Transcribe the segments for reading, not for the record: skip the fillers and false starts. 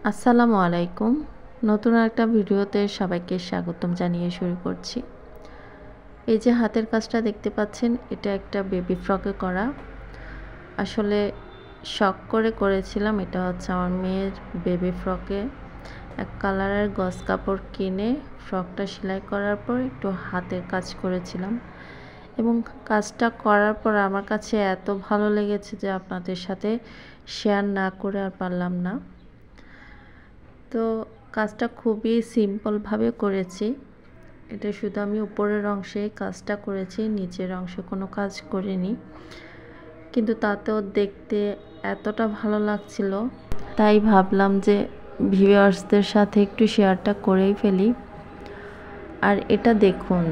আসসালামু আলাইকুম। নতুন একটা ভিডিওতে সবাইকে স্বাগতম জানিয়ে শুরু করছি। এই যে হাতের কাজটা দেখতে পাচ্ছেন, এটা একটা বেবি ফ্রকে করা। আসলে শখ করে করেছিলাম। এটা হচ্ছে আমার মেয়ের বেবি ফ্রকে এক কালারের গজ কাপড় কিনে ফ্রকটা সেলাই করার পর একটু হাতের কাজ করেছিলাম, এবং কাজটা করার পর আমার কাছে এত ভালো লেগেছে যে আপনাদের সাথে শেয়ার না করে আর পারলাম না। তো কাজটা খুবই সিম্পলভাবে করেছি। এটা শুধু আমি উপরের অংশে কাজটা করেছি, নিচের অংশে কোনো কাজ করিনি, কিন্তু তাতেও দেখতে এতটা ভালো লাগছিল, তাই ভাবলাম যে ভিউয়ার্সদের সাথে একটু শেয়ারটা করেই ফেলি। আর এটা দেখুন,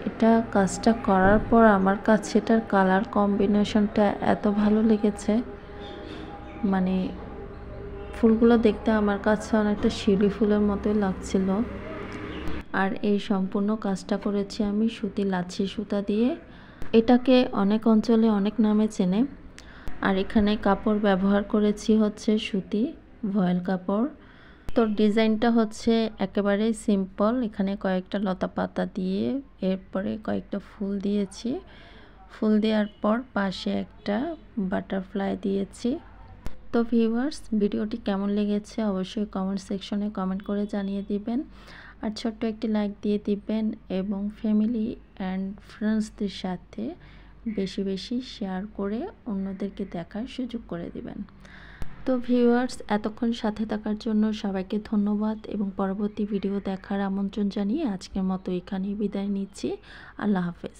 এটা কাজটা করার পর আমার কাছে এটার কালার কম্বিনেশনটা এত ভালো লেগেছে, মানে ফুলগুলো দেখতে আমার কাছে অনেকটা শিউলি ফুলের মতোই লাগছিল। আর এই সম্পূর্ণ কাজটা করেছি আমি সুতি লাচ্ছি সুতা দিয়ে। এটাকে অনেক অঞ্চলে অনেক নামে চেনে। আর এখানে কাপড় ব্যবহার করেছি হচ্ছে সুতি ভয়েল কাপড়। তো ডিজাইনটা হচ্ছে একেবারে সিম্পল। এখানে কয়েকটা লতা পাতা দিয়ে এরপরে কয়েকটা ফুল দিয়েছি। ফুল দেওয়ার পর পাশে একটা বাটারফ্লাই দিয়েছি। তো ভিউয়ার্স, ভিডিওটি কেমন লেগেছে অবশ্যই কমেন্ট সেকশনে কমেন্ট করে জানিয়ে দিবেন। আর ছোট্ট একটি লাইক দিয়ে দিবেন এবং ফ্যামিলি অ্যান্ড ফ্রেন্ডসদের সাথে বেশি বেশি শেয়ার করে অন্যদেরকে দেখার সুযোগ করে দিবেন। তো ভিউয়ার্স, এতক্ষণ সাথে থাকার জন্য সবাইকে ধন্যবাদ এবং পরবর্তী ভিডিও দেখার আমন্ত্রণ জানিয়ে আজকের মতো এখানেই বিদায় নিচ্ছি। আল্লাহ হাফেজ।